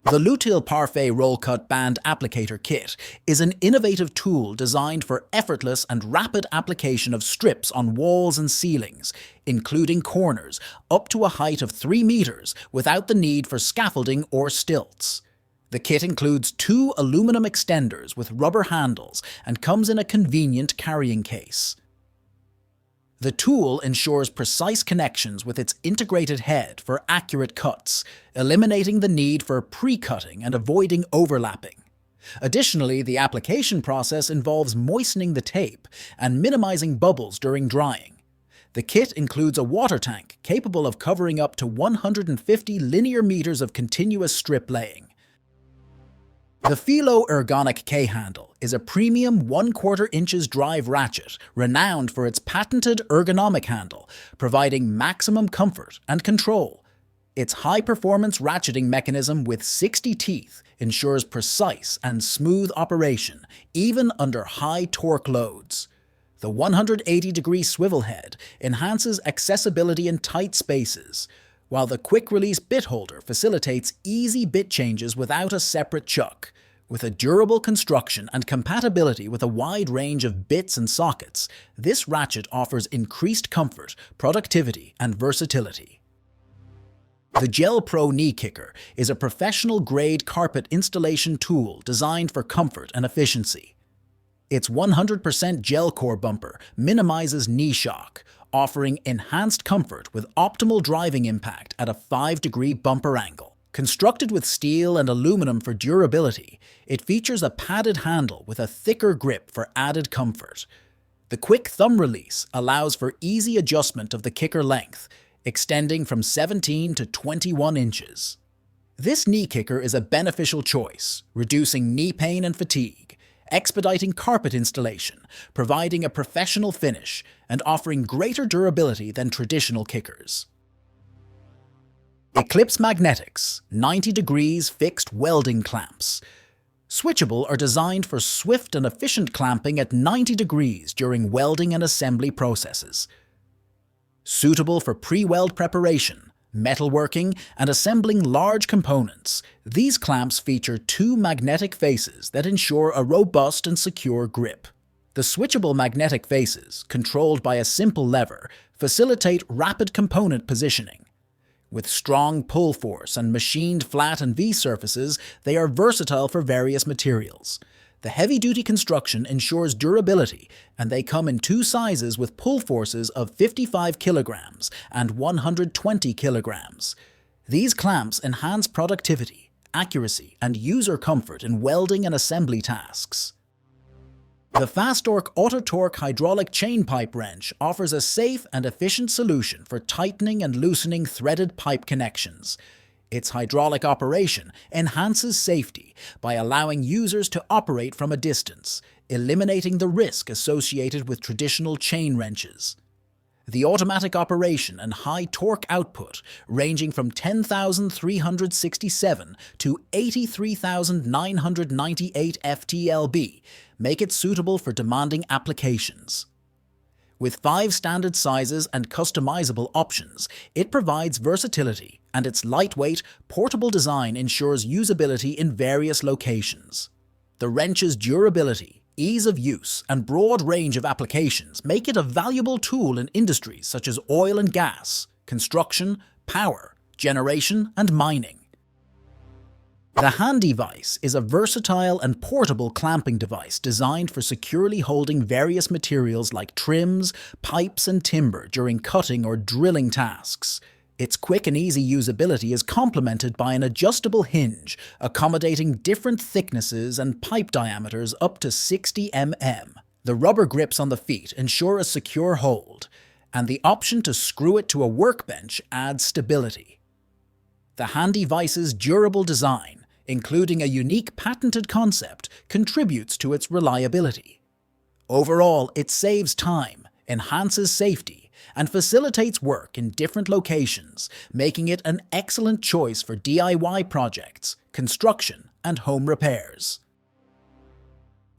The Lutil PARFAIT ROLLCUT Band Applicator Kit is an innovative tool designed for effortless and rapid application of strips on walls and ceilings, including corners, up to a height of 3 meters without the need for scaffolding or stilts. The kit includes 2 aluminum extenders with rubber handles and comes in a convenient carrying case. The tool ensures precise connections with its integrated head for accurate cuts, eliminating the need for pre-cutting and avoiding overlapping. Additionally, the application process involves moistening the tape and minimizing bubbles during drying. The kit includes a water tank capable of covering up to 150 linear meters of continuous strip laying. The Felo ERGONIC K-handle is a premium 1/4 inches drive ratchet renowned for its patented ergonomic handle, providing maximum comfort and control. Its high-performance ratcheting mechanism with 60 teeth ensures precise and smooth operation, even under high torque loads. The 180-degree swivel head enhances accessibility in tight spaces, while the quick-release bit holder facilitates easy bit changes without a separate chuck. With a durable construction and compatibility with a wide range of bits and sockets, this ratchet offers increased comfort, productivity, and versatility. The Gel Pro Knee Kicker is a professional-grade carpet installation tool designed for comfort and efficiency. Its 100% gel core bumper minimizes knee shock, offering enhanced comfort with optimal driving impact at a 5-degree bumper angle. Constructed with steel and aluminum for durability, it features a padded handle with a thicker grip for added comfort. The quick thumb release allows for easy adjustment of the kicker length, extending from 17 to 21 inches. This knee kicker is a beneficial choice, reducing knee pain and fatigue, expediting carpet installation, providing a professional finish, and offering greater durability than traditional kickers. Eclipse Magnetics 90 degrees fixed welding clamps. Switchable are designed for swift and efficient clamping at 90 degrees during welding and assembly processes. Suitable for pre-weld preparation, metalworking, and assembling large components, these clamps feature 2 magnetic faces that ensure a robust and secure grip. The switchable magnetic faces, controlled by a simple lever, facilitate rapid component positioning. With strong pull force and machined flat and V surfaces, they are versatile for various materials. The heavy-duty construction ensures durability, and they come in 2 sizes with pull forces of 55 kilograms and 120 kilograms. These clamps enhance productivity, accuracy, and user comfort in welding and assembly tasks. The FASTORQ AutoTORQ hydraulic chain pipe wrench offers a safe and efficient solution for tightening and loosening threaded pipe connections. Its hydraulic operation enhances safety by allowing users to operate from a distance, eliminating the risk associated with traditional chain wrenches. The automatic operation and high torque output, ranging from 10,367 to 83,998 FTLB, make it suitable for demanding applications. With 5 standard sizes and customizable options, it provides versatility, and its lightweight, portable design ensures usability in various locations. The wrench's durability, ease of use, and broad range of applications make it a valuable tool in industries such as oil and gas, construction, power, generation, and mining. The Handi Vice is a versatile and portable clamping device designed for securely holding various materials like trims, pipes, and timber during cutting or drilling tasks. Its quick and easy usability is complemented by an adjustable hinge, accommodating different thicknesses and pipe diameters up to 60 mm. The rubber grips on the feet ensure a secure hold, and the option to screw it to a workbench adds stability. The Handi Vice's durable design, including a unique patented concept, contributes to its reliability. Overall, it saves time, enhances safety, and facilitates work in different locations, making it an excellent choice for DIY projects, construction, and home repairs.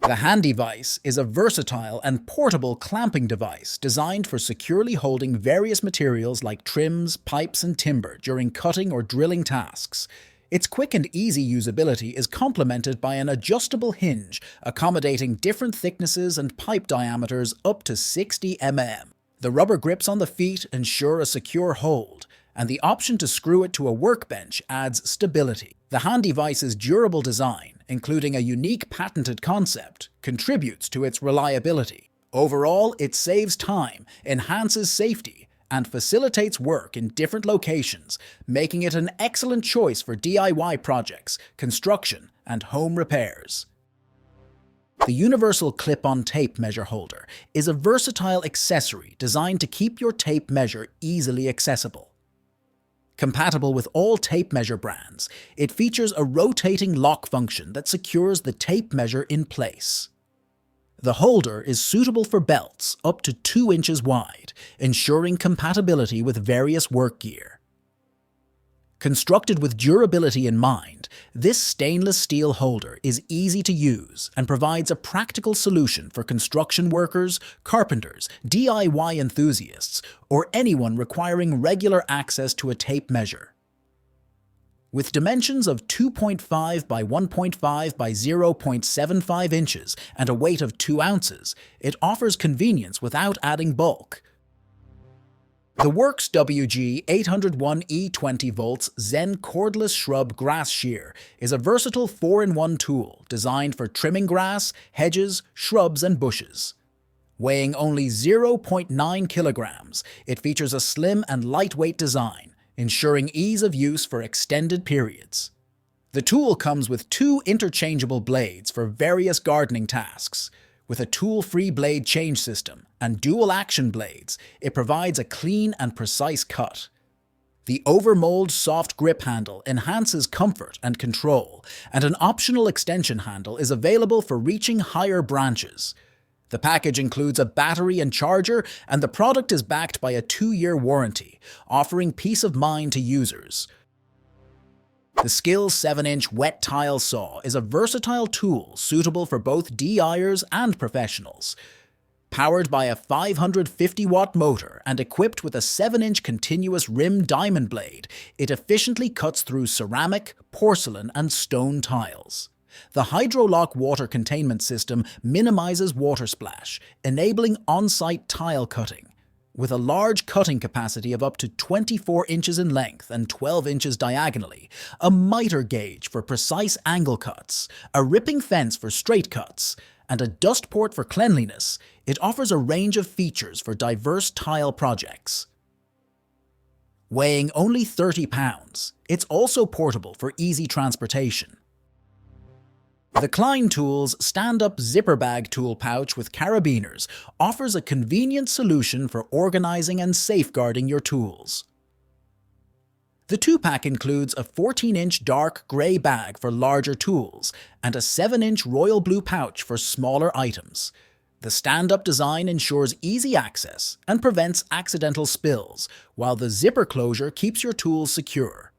The Handi Vice is a versatile and portable clamping device designed for securely holding various materials like trims, pipes, and timber during cutting or drilling tasks. Its quick and easy usability is complemented by an adjustable hinge accommodating different thicknesses and pipe diameters up to 60 mm. The rubber grips on the feet ensure a secure hold, and the option to screw it to a workbench adds stability. The Handi Vice's durable design, including a unique patented concept, contributes to its reliability. Overall, it saves time, enhances safety, and facilitates work in different locations, making it an excellent choice for DIY projects, construction, and home repairs. The universal clip-on tape measure holder is a versatile accessory designed to keep your tape measure easily accessible. Compatible with all tape measure brands, it features a rotating lock function that secures the tape measure in place. The holder is suitable for belts up to 2 inches wide, ensuring compatibility with various work gear. Constructed with durability in mind, this stainless steel holder is easy to use and provides a practical solution for construction workers, carpenters, DIY enthusiasts, or anyone requiring regular access to a tape measure. With dimensions of 2.5 by 1.5 by 0.75 inches and a weight of 2 ounces, it offers convenience without adding bulk. The WORX WG801E 20V Zen Cordless Shrub Grass Shear is a versatile 4-in-1 tool designed for trimming grass, hedges, shrubs, and bushes. Weighing only 0.9 kilograms, it features a slim and lightweight design, ensuring ease of use for extended periods. The tool comes with 2 interchangeable blades for various gardening tasks. With a tool-free blade change system and dual-action blades, it provides a clean and precise cut. The overmold soft grip handle enhances comfort and control, and an optional extension handle is available for reaching higher branches. The package includes a battery and charger, and the product is backed by a 2-year warranty, offering peace of mind to users. The Skil 7-inch wet tile saw is a versatile tool suitable for both DIYers and professionals. Powered by a 550-watt motor and equipped with a 7-inch continuous rim diamond blade, it efficiently cuts through ceramic, porcelain, and stone tiles. The HydroLock water containment system minimizes water splash, enabling on-site tile cutting. With a large cutting capacity of up to 24 inches in length and 12 inches diagonally, a miter gauge for precise angle cuts, a ripping fence for straight cuts, and a dust port for cleanliness, it offers a range of features for diverse tile projects. Weighing only 30 pounds, it's also portable for easy transportation. The Klein Tools stand-up zipper bag tool pouch with Carabiners offers a convenient solution for organizing and safeguarding your tools. The 2-pack includes a 14-inch dark grey bag for larger tools and a 7-inch royal blue pouch for smaller items. The stand-up design ensures easy access and prevents accidental spills, while the zipper closure keeps your tools secure.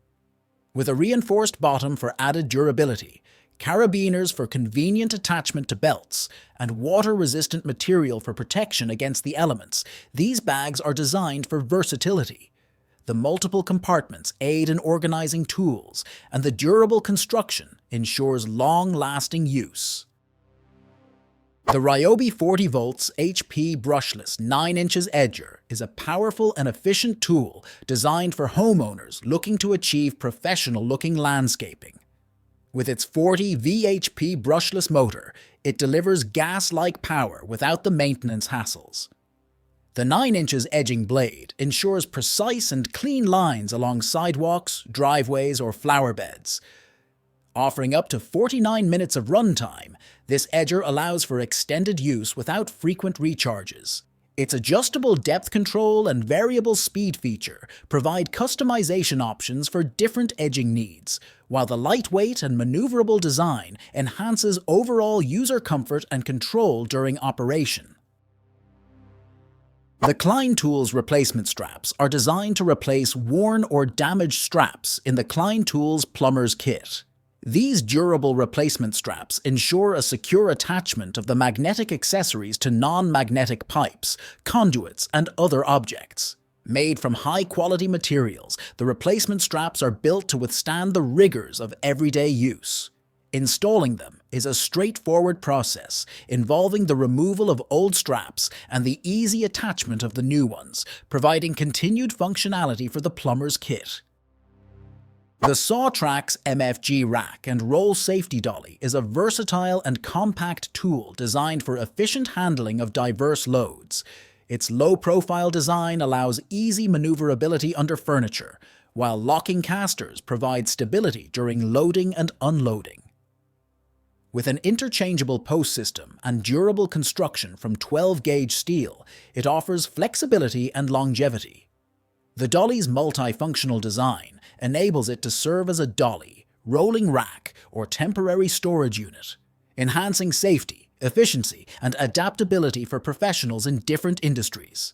With a reinforced bottom for added durability, Carabiners for convenient attachment to belts, and water-resistant material for protection against the elements, these bags are designed for versatility. The multiple compartments aid in organizing tools, and the durable construction ensures long-lasting use. The Ryobi 40V HP brushless 9 inches edger is a powerful and efficient tool designed for homeowners looking to achieve professional-looking landscaping. With its 40 VHP brushless motor, it delivers gas-like power without the maintenance hassles. The 9 inches edging blade ensures precise and clean lines along sidewalks, driveways, or flower beds. Offering up to 49 minutes of runtime, this edger allows for extended use without frequent recharges. Its adjustable depth control and variable speed feature provide customization options for different edging needs, while the lightweight and maneuverable design enhances overall user comfort and control during operation. The Klein Tools replacement straps are designed to replace worn or damaged straps in the Klein Tools Plumber's Kit. These durable replacement straps ensure a secure attachment of the magnetic accessories to non-magnetic pipes, conduits, and other objects. Made from high-quality materials, the replacement straps are built to withstand the rigors of everyday use. Installing them is a straightforward process involving the removal of old straps and the easy attachment of the new ones, providing continued functionality for the plumber's kit. The SawTrax MFG rack and roll safety dolly is a versatile and compact tool designed for efficient handling of diverse loads. Its low-profile design allows easy maneuverability under furniture, while locking casters provide stability during loading and unloading. With an interchangeable post system and durable construction from 12-gauge steel, it offers flexibility and longevity. The dolly's multifunctional design enables it to serve as a dolly, rolling rack, or temporary storage unit, enhancing safety, efficiency, and adaptability for professionals in different industries.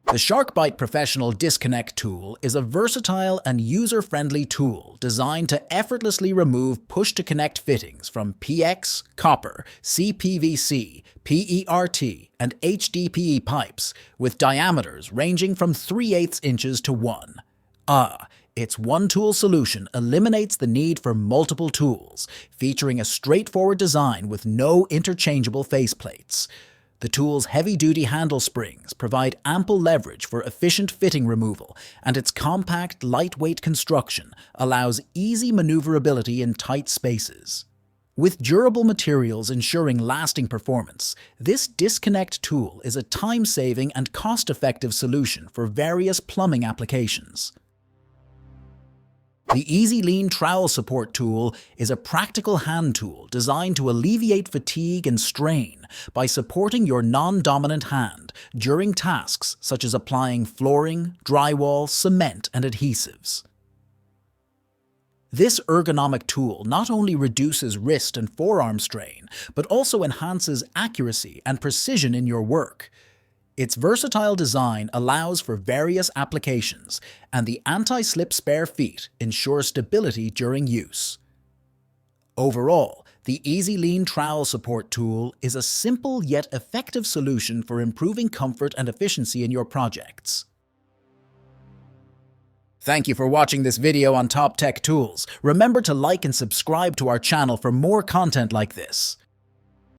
The SharkBite Professional Disconnect Tool is a versatile and user-friendly tool designed to effortlessly remove push-to-connect fittings from PX, copper, CPVC, PERT, and HDPE pipes with diameters ranging from 3/8 inches to 1. Its one-tool solution eliminates the need for multiple tools, featuring a straightforward design with no interchangeable faceplates. The tool's heavy-duty handle springs provide ample leverage for efficient fitting removal, and its compact, lightweight construction allows easy maneuverability in tight spaces. With durable materials ensuring lasting performance, this disconnect tool is a time-saving and cost-effective solution for various plumbing applications. The Easy Lean Trowel Support Tool is a practical hand tool designed to alleviate fatigue and strain by supporting your non-dominant hand during tasks such as applying flooring, drywall, cement, and adhesives. This ergonomic tool not only reduces wrist and forearm strain, but also enhances accuracy and precision in your work. Its versatile design allows for various applications, and the anti-slip spare feet ensure stability during use. Overall, the Easy Lean Trowel Support Tool is a simple yet effective solution for improving comfort and efficiency in your projects. Thank you for watching this video on top tech tools. Remember to like and subscribe to our channel for more content like this.